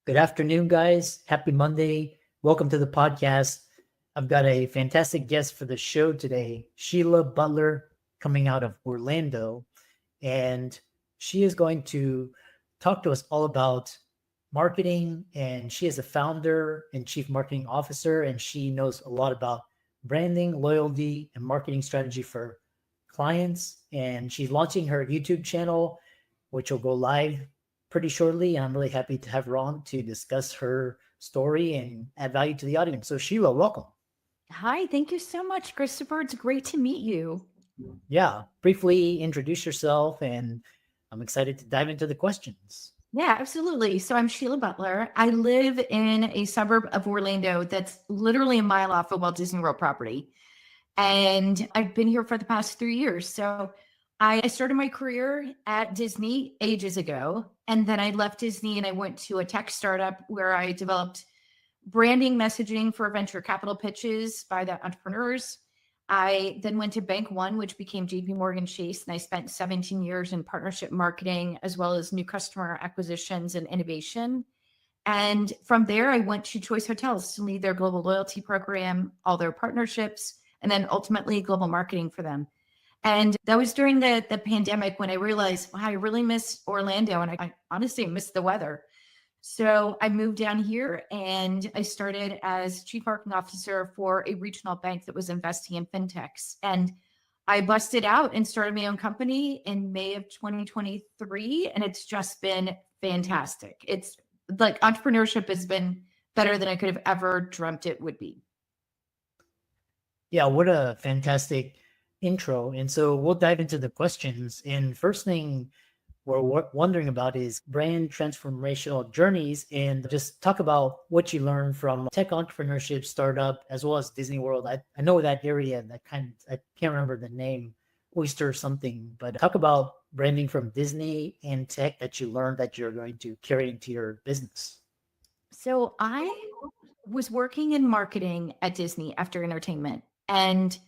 Good afternoon, guys. Happy Monday. Welcome to the podcast. I've got a fantastic guest for the show today, Sheila Butler, coming out of Orlando. And she is going to talk to us all about marketing. And she is a founder and chief marketing officer, and she knows a lot about branding, loyalty, and marketing strategy for clients. And she's launching her YouTube channel, which will go live pretty shortly. And I'm really happy to have her on to discuss her story and add value to the audience. So, Sheila, welcome. Hi, thank you so much, Christopher. It's great to meet you. Yeah, briefly introduce yourself, and I'm excited to dive into the questions. Yeah, absolutely. So I'm Sheila Butler. I live in a suburb of Orlando that's literally a mile off of Walt Disney World property. And I've been here for the past 3 years. So I started my career at Disney ages ago. And then I left Disney and I went to a tech startup where I developed branding messaging for venture capital pitches by the entrepreneurs. I then went to Bank One, which became JP Morgan Chase, and I spent 17 years in partnership marketing as well as new customer acquisitions and innovation. And from there, I went to Choice Hotels to lead their global loyalty program, all their partnerships, and then ultimately global marketing for them. And that was during the pandemic when I realized, wow, I really miss Orlando, and I honestly miss the weather. So I moved down here and I started as chief marketing officer for a regional bank that was investing in fintechs. And I busted out and started my own company in May of 2023. And it's just been fantastic. It's like entrepreneurship has been better than I could have ever dreamt it would be. Yeah, what a fantastic intro. And so we'll dive into the questions. And first thing we're wondering about is brand transformational journeys, and just talk about what you learned from tech entrepreneurship startup as well as Disney World. I know that area, I can't remember the name, Oyster something, but talk about branding from Disney and tech that you learned that you're going to carry into your business. So I was working in marketing at Disney after entertainment. And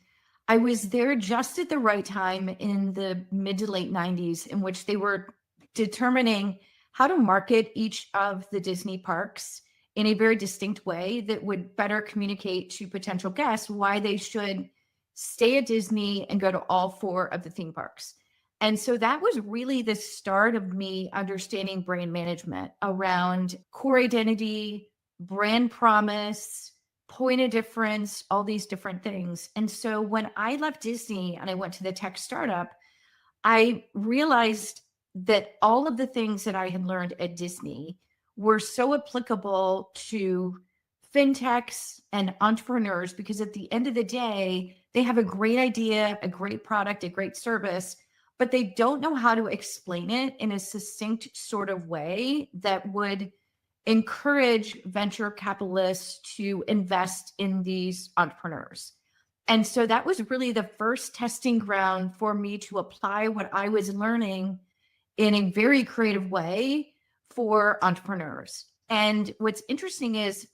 I was there just at the right time in the mid to late 90s, in which they were determining how to market each of the Disney parks in a very distinct way that would better communicate to potential guests why they should stay at Disney and go to all four of the theme parks. And so that was really the start of me understanding brand management around core identity, brand promise, point of difference, all these different things. And so when I left Disney and I went to the tech startup, I realized that all of the things that I had learned at Disney were so applicable to fintechs and entrepreneurs, because at the end of the day, they have a great idea, a great product, a great service, but they don't know how to explain it in a succinct sort of way that would encourage venture capitalists to invest in these entrepreneurs. And so that was really the first testing ground for me to apply what I was learning in a very creative way for entrepreneurs. And what's interesting is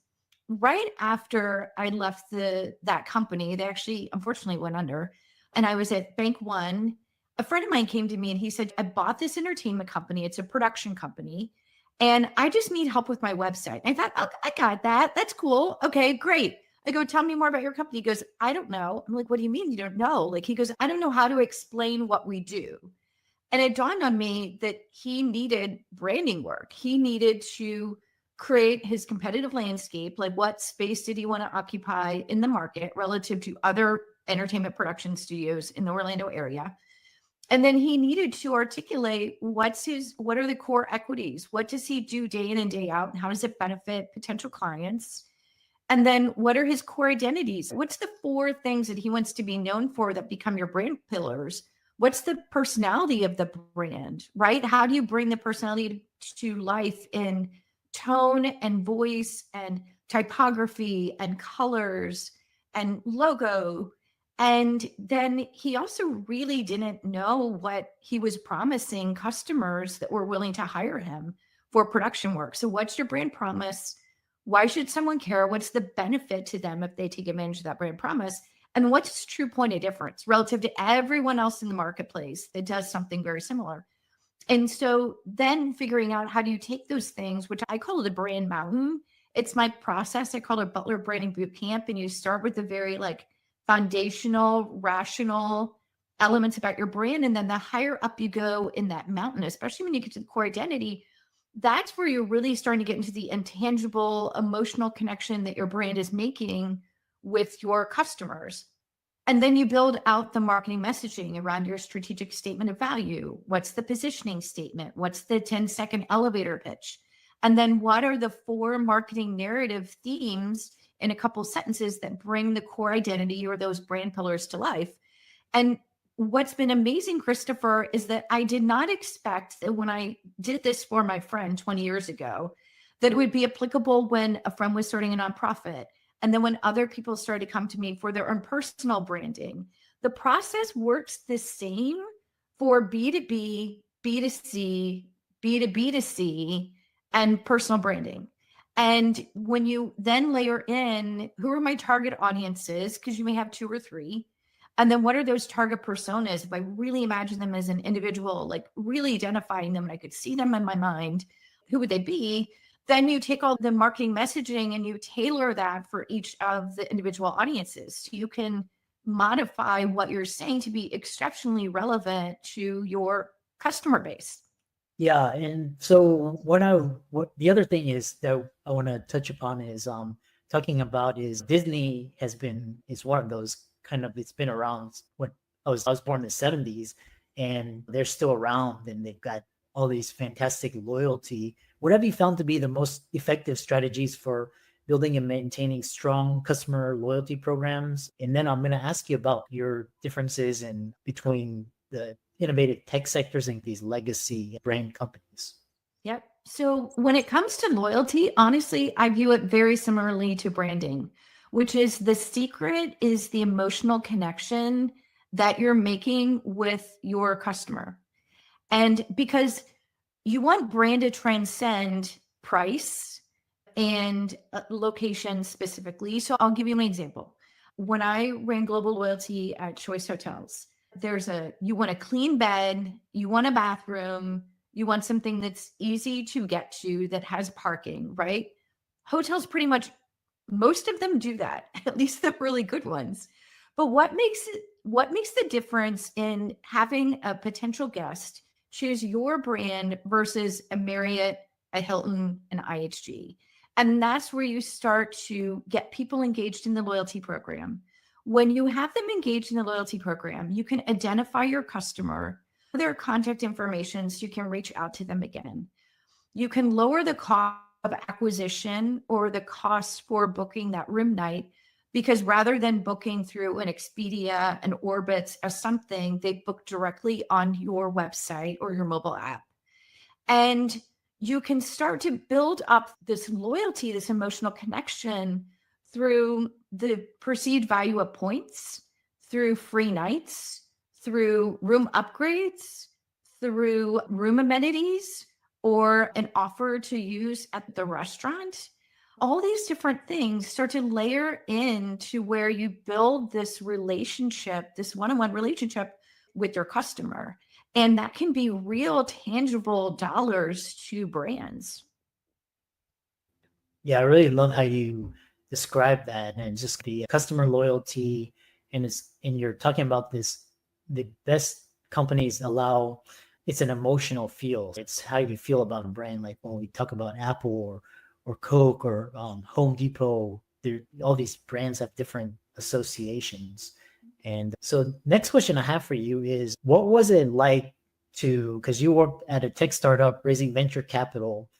right after I left that company, they actually unfortunately went under, and I was at Bank One. A friend of mine came to me and he said, I bought this entertainment company. It's a production company. And I just need help with my website. And I thought, oh, I got that. That's cool. Okay, great. I go, tell me more about your company. He goes, I don't know. I'm like, what do you mean you don't know? Like, he goes, I don't know how to explain what we do. And it dawned on me that he needed branding work. He needed to create his competitive landscape. Like, what space did he want to occupy in the market relative to other entertainment production studios in the Orlando area? And then he needed to articulate what are the core equities? What does he do day in and day out? And how does it benefit potential clients? And then what are his core identities? What's the four things that he wants to be known for that become your brand pillars? What's the personality of the brand, right? How do you bring the personality to life in tone and voice and typography and colors and logo? And then he also really didn't know what he was promising customers that were willing to hire him for production work. So what's your brand promise? Why should someone care? What's the benefit to them if they take advantage of that brand promise? And what's its true point of difference relative to everyone else in the marketplace that does something very similar? And so then figuring out how do you take those things, which I call it a brand mountain. It's my process. I call it Butler Branding Bootcamp. And you start with the very like foundational, rational elements about your brand. And then the higher up you go in that mountain, especially when you get to the core identity, that's where you're really starting to get into the intangible emotional connection that your brand is making with your customers. And then you build out the marketing messaging around your strategic statement of value. What's the positioning statement? What's the 10-second elevator pitch? And then what are the 4 marketing narrative themes in a couple sentences that bring the core identity or those brand pillars to life? And what's been amazing, Christopher, is that I did not expect that when I did this for my friend 20 years ago, that it would be applicable when a friend was starting a nonprofit. And then when other people started to come to me for their own personal branding, the process works the same for B2B, B2C, B2B2C, and personal branding. And when you then layer in who are my target audiences, because you may have 2 or 3, and then what are those target personas? If I really imagine them as an individual, like really identifying them and I could see them in my mind, who would they be? Then you take all the marketing messaging and you tailor that for each of the individual audiences. You can modify what you're saying to be exceptionally relevant to your customer base. Yeah, and so what the other thing is that I want to touch upon is talking about is Disney is one of those kind of, it's been around when I was born in the 70s, and they're still around, and they've got all these fantastic loyalty. What have you found to be the most effective strategies for building and maintaining strong customer loyalty programs? And then I'm going to ask you about your differences in between the innovative tech sectors and these legacy brand companies. Yep. So when it comes to loyalty, honestly, I view it very similarly to branding, which is the secret is the emotional connection that you're making with your customer. And because you want brand to transcend price and location specifically. So I'll give you an example. When I ran global loyalty at Choice Hotels, you want a clean bed, you want a bathroom, you want something that's easy to get to that has parking, right? Hotels pretty much, most of them do that, at least the really good ones. But what makes the difference in having a potential guest choose your brand versus a Marriott, a Hilton, an IHG? And that's where you start to get people engaged in the loyalty program. When you have them engaged in the loyalty program, you can identify your customer, their contact information, so you can reach out to them again. You can lower the cost of acquisition or the cost for booking that room night, because rather than booking through an Expedia, an Orbitz, or something, they book directly on your website or your mobile app. And you can start to build up this loyalty, this emotional connection through the perceived value of points, through free nights, through room upgrades, through room amenities, or an offer to use at the restaurant. All these different things start to layer into where you build this relationship, this one-on-one relationship with your customer. And that can be real tangible dollars to brands. Yeah, I really love how you describe that, and just the customer loyalty. And you're talking about this, the best companies allow, it's an emotional feel. It's how you feel about a brand. Like when we talk about Apple or Coke or Home Depot, all these brands have different associations. And so next question I have for you is, what was it like because you worked at a tech startup raising venture capital,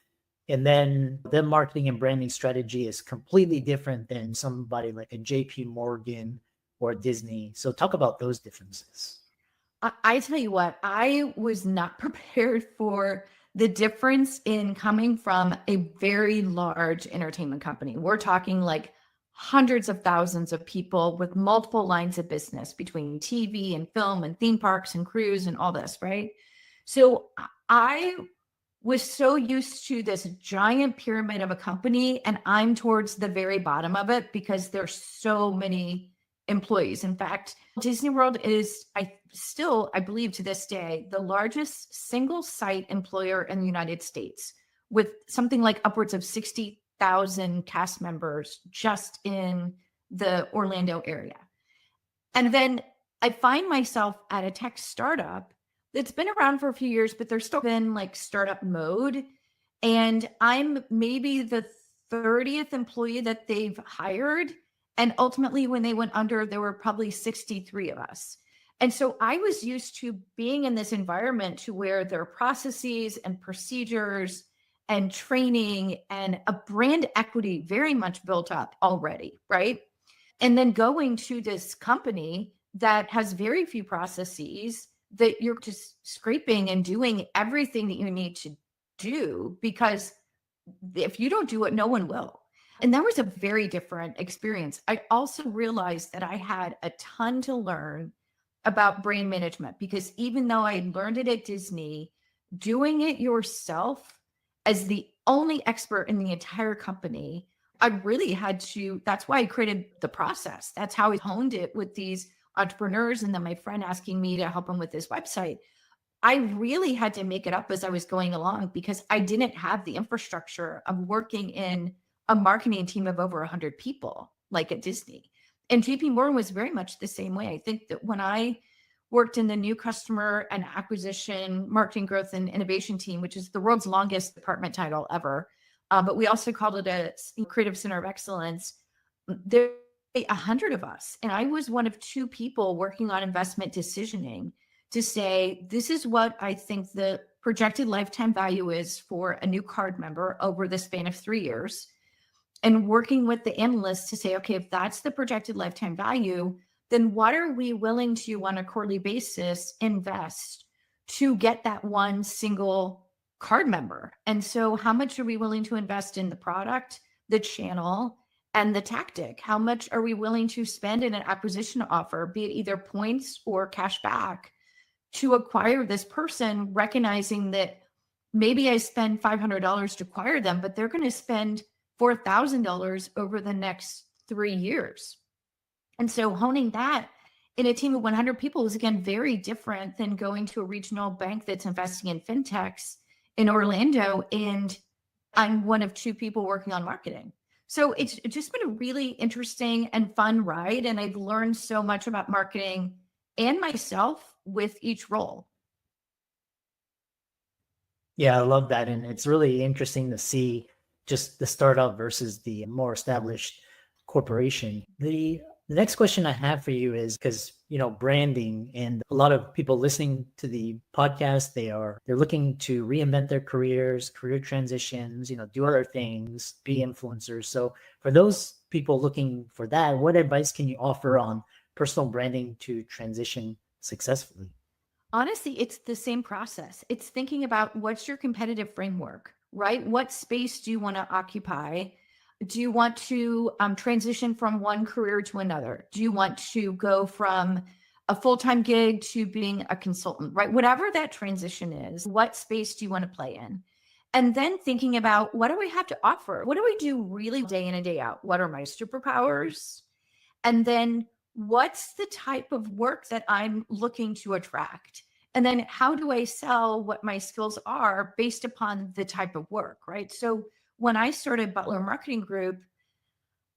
and then their marketing and branding strategy is completely different than somebody like a JP Morgan or Disney. So talk about those differences. I tell you what, I was not prepared for the difference in coming from a very large entertainment company. We're talking like hundreds of thousands of people with multiple lines of business between TV and film and theme parks and cruise and all this, right? So I was so used to this giant pyramid of a company, and I'm towards the very bottom of it because there's so many employees. In fact, Disney World is, I believe to this day, the largest single site employer in the United States, with something like upwards of 60,000 cast members just in the Orlando area. And then I find myself at a tech startup that's been around for a few years, but they're still in like startup mode. And I'm maybe the 30th employee that they've hired. And ultimately, when they went under, there were probably 63 of us. And so I was used to being in this environment to where there are processes and procedures and training and a brand equity very much built up already, right? And then going to this company that has very few processes, that you're just scraping and doing everything that you need to do, because if you don't do it, no one will. And that was a very different experience. I also realized that I had a ton to learn about brand management, because even though I learned it at Disney, doing it yourself as the only expert in the entire company, I really had to, that's why I created the process. That's how I honed it with these entrepreneurs. And then my friend asking me to help him with this website. I really had to make it up as I was going along, because I didn't have the infrastructure of working in a marketing team of over 100 people like at Disney. And JP Morgan was very much the same way. I think that when I worked in the new customer and acquisition, marketing growth and innovation team, which is the world's longest department title ever, but we also called it a creative center of excellence. There were 100 of us. And I was one of two people working on investment decisioning to say, this is what I think the projected lifetime value is for a new card member over the span of 3 years. And working with the analysts to say, okay, if that's the projected lifetime value, then what are we willing to, on a quarterly basis, invest to get that one single card member? And so how much are we willing to invest in the product, the channel, and the tactic? How much are we willing to spend in an acquisition offer, be it either points or cash back, to acquire this person, recognizing that maybe I spend $500 to acquire them, but they're going to spend $4,000 over the next 3 years. And so honing that in a team of 100 people is, again, very different than going to a regional bank that's investing in fintechs in Orlando. And I'm one of two people working on marketing. So it's just been a really interesting and fun ride. And I've learned so much about marketing and myself with each role. Yeah, I love that. And it's really interesting to see just the startup versus the more established corporation. The next question I have for you is, because, branding, and a lot of people listening to the podcast, they're looking to reinvent their careers, career transitions, do other things, be influencers. So for those people looking for that, what advice can you offer on personal branding to transition successfully? Honestly, it's the same process. It's thinking about what's your competitive framework, right? What space do you want to occupy? Do you want to transition from one career to another? Do you want to go from a full-time gig to being a consultant, right? Whatever that transition is, what space do you want to play in? And then thinking about, what do I have to offer? What do I do really day in and day out? What are my superpowers? And then what's the type of work that I'm looking to attract? And then how do I sell what my skills are based upon the type of work, right? So when I started Butler Marketing Group,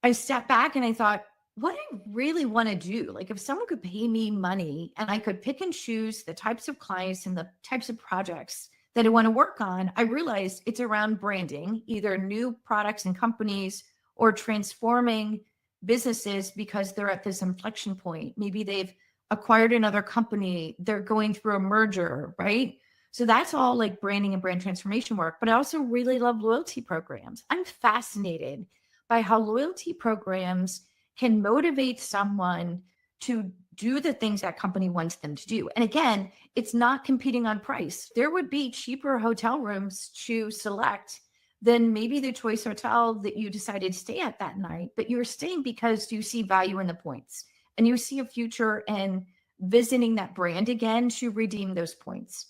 I stepped back and I thought, what I really want to do, like if someone could pay me money and I could pick and choose the types of clients and the types of projects that I want to work on, I realized it's around branding, either new products and companies or transforming businesses because they're at this inflection point. Maybe they've acquired another company, they're going through a merger, right? So that's all like branding and brand transformation work. But I also really love loyalty programs. I'm fascinated by how loyalty programs can motivate someone to do the things that company wants them to do. And again, it's not competing on price. There would be cheaper hotel rooms to select than maybe the choice hotel that you decided to stay at that night, but you're staying because you see value in the points and you see a future in visiting that brand again to redeem those points.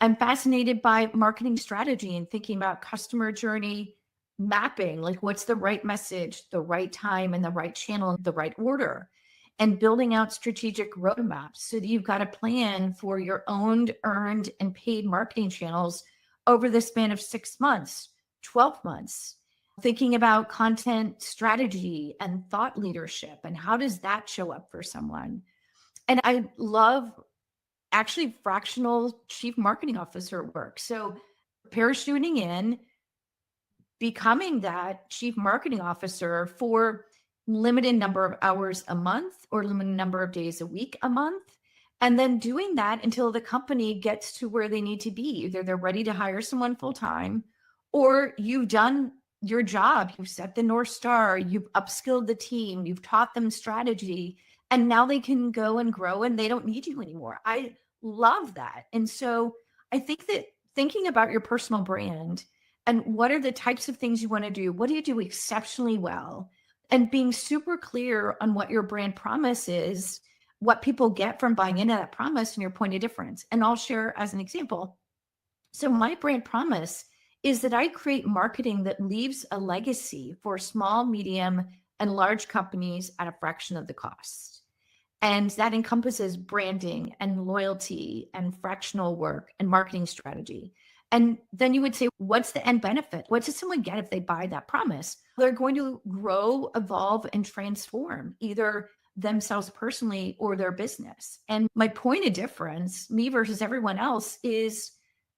I'm fascinated by marketing strategy and thinking about customer journey mapping, like what's the right message, the right time, and the right channel, the right order. and building out strategic roadmaps so that you've got a plan for your owned, earned, and paid marketing channels over the span of 6 months, 12 months. Thinking about content strategy and thought leadership and how does that show up for someone. And I love actually fractional chief marketing officer work. So parachuting in, becoming that chief marketing officer for limited number of hours a month or limited number of days a week a month, and then doing that until the company gets to where they need to be. Either they're ready to hire someone full time, or you've done your job, you've set the North Star, you've upskilled the team, you've taught them strategy, and now they can go and grow and they don't need you anymore. I love that. And so I think that thinking about your personal brand and what are the types of things you want to do, what do you do exceptionally well, and being super clear on what your brand promise is, what people get from buying into that promise, and your point of difference. And I'll share as an example. So my brand promise is that I create marketing that leaves a legacy for small, medium, and large companies at a fraction of the cost. And that encompasses branding and loyalty and fractional work and marketing strategy. And then you would say, what's the end benefit? What does someone get if they buy that promise? They're going to grow, evolve, and transform either themselves personally or their business. And my point of difference, me versus everyone else, is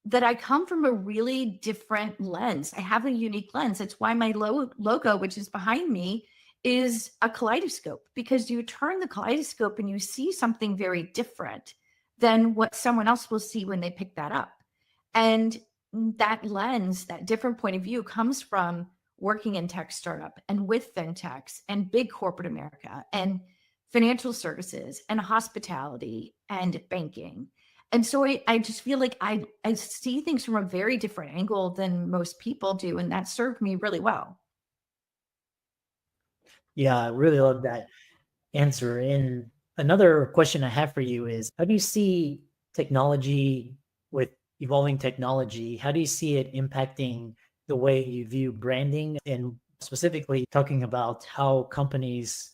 that I come from a really different lens. I have a unique lens. It's why my logo, which is behind me, is a kaleidoscope, because you turn the kaleidoscope and you see something very different than what someone else will see when they pick that up. And that lens, that different point of view, comes from working in tech startup and with fintechs and big corporate America and financial services and hospitality and banking. And so I just feel like I see things from a very different angle than most people do. And that served me really well. Yeah, I really love that answer. And another question I have for you is, how do you see technology, with evolving technology, how do you see it impacting the way you view branding, and specifically talking about how companies,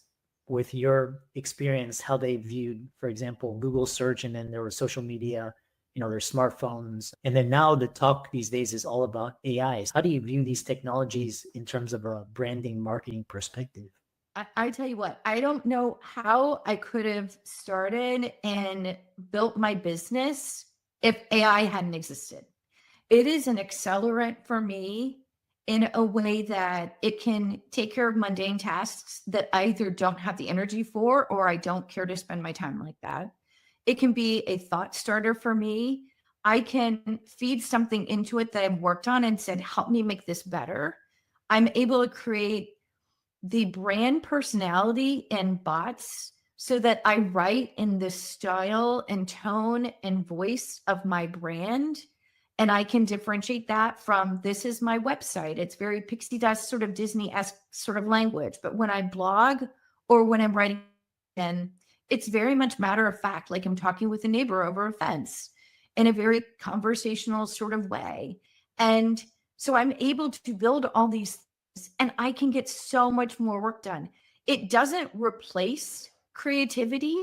with your experience, how they viewed, for example, Google search, and then there was social media, their smartphones, and then now the talk these days is all about AIs. How do you view these technologies in terms of a branding marketing perspective? I tell you what, I don't know how I could have started and built my business if AI hadn't existed. It is an accelerant for me in a way that it can take care of mundane tasks that I either don't have the energy for or I don't care to spend my time like that. It can be a thought starter for me. I can feed something into it that I've worked on and said, help me make this better. I'm able to create the brand personality and bots so that I write in the style and tone and voice of my brand. And I can differentiate that from, this is my website. It's very pixie dust, sort of Disney-esque sort of language. But when I blog or when I'm writing, and it's very much matter of fact, like I'm talking with a neighbor over a fence in a very conversational sort of way. And so I'm able to build all these, and I can get so much more work done. It doesn't replace creativity.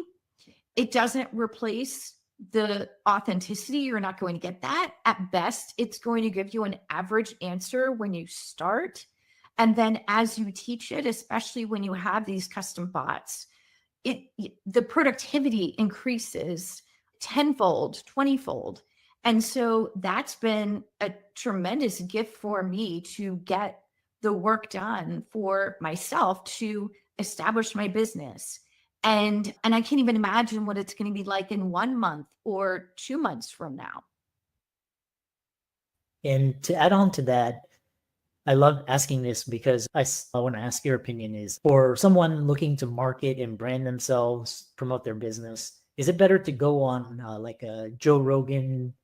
It doesn't replace the authenticity. You're not going to get that. At best, it's going to give you an average answer when you start. And then as you teach it, especially when you have these custom bots, the productivity increases tenfold, 20-fold. And so that's been a tremendous gift for me to get the work done for myself to establish my business. And I can't even imagine what it's going to be like in 1 month or 2 months from now. And to add on to that, I love asking this because I want to ask your opinion, is, for someone looking to market and brand themselves, promote their business, is it better to go on like a Joe Rogan,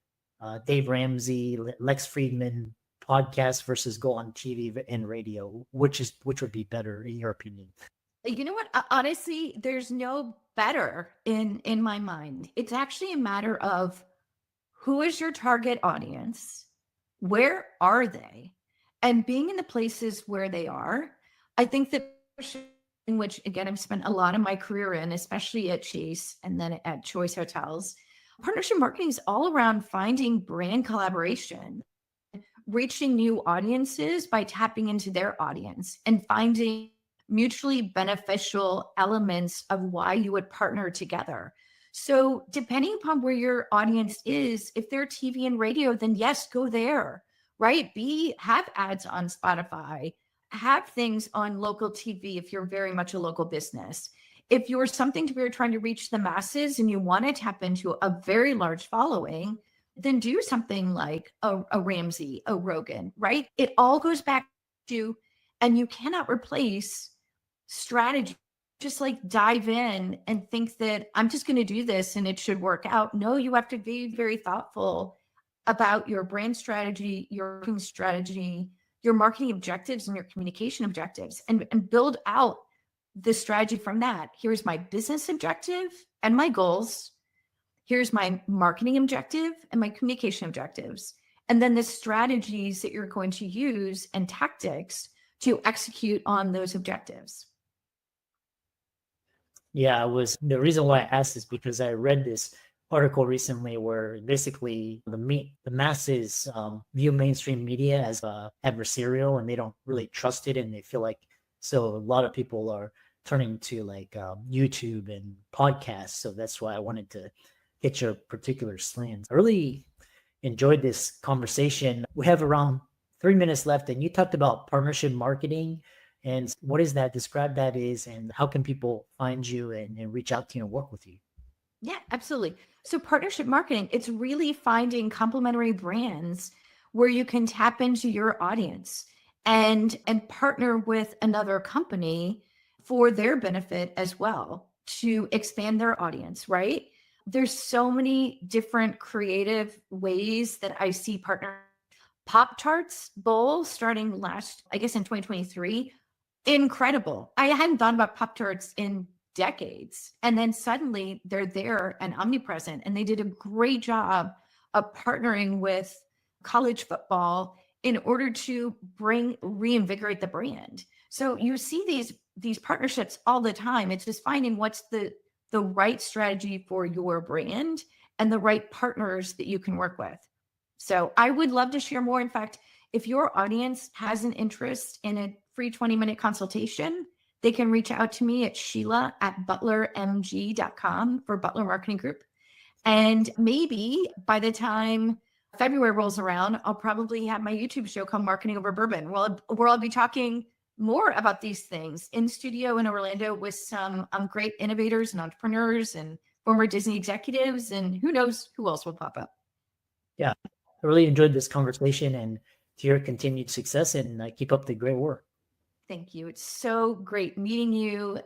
Dave Ramsey, Lex Friedman podcast versus go on TV and radio? Which would be better in your opinion? You know what? Honestly, there's no better in my mind. It's actually a matter of, who is your target audience? Where are they? And being in the places where they are, I think that in which, again, I've spent a lot of my career in, especially at Chase and then at Choice Hotels. Partnership marketing is all around finding brand collaboration, reaching new audiences by tapping into their audience and finding mutually beneficial elements of why you would partner together. So, depending upon where your audience is, if they're TV and radio, then yes, go there, right? Have ads on Spotify, have things on local TV if you're very much a local business. If you're something to where you're trying to reach the masses and you want to tap into a very large following, then do something like a Ramsey, a Rogan, right? It all goes back to, and you cannot replace strategy. Just like dive in and think that I'm just going to do this and it should work out. No, you have to be very thoughtful about your brand strategy, your marketing strategy, your marketing objectives, and your communication objectives, and build out the strategy from that. Here's my business objective and my goals. Here's my marketing objective and my communication objectives. And then the strategies that you're going to use and tactics to execute on those objectives. Yeah, the reason why I asked is because I read this article recently where basically the masses view mainstream media as adversarial, and they don't really trust it, and they feel like, so a lot of people are turning to like YouTube and podcasts. So that's why I wanted to get your particular slant. I really enjoyed this conversation. We have around 3 minutes left, and you talked about partnership marketing. And what is that? Describe that is, and how can people find you and reach out to you and work with you? Yeah, absolutely. So partnership marketing, it's really finding complementary brands where you can tap into your audience and partner with another company for their benefit as well to expand their audience, right? There's so many different creative ways that I see partner. Pop-Tarts bowl starting I guess in 2023. Incredible. I hadn't thought about Pop-Tarts in decades. And then suddenly they're there and omnipresent. And they did a great job of partnering with college football in order to reinvigorate the brand. So you see these partnerships all the time. It's just finding what's the right strategy for your brand and the right partners that you can work with. So I would love to share more. In fact, if your audience has an interest in a free 20-minute consultation, they can reach out to me at sheila@butlermg.com for Butler Marketing Group. And maybe by the time February rolls around, I'll probably have my YouTube show called Marketing Over Bourbon, where I'll be talking more about these things in studio in Orlando with some great innovators and entrepreneurs and former Disney executives, and who knows who else will pop up. Yeah, I really enjoyed this conversation, and to your continued success, and keep up the great work. Thank you. It's so great meeting you.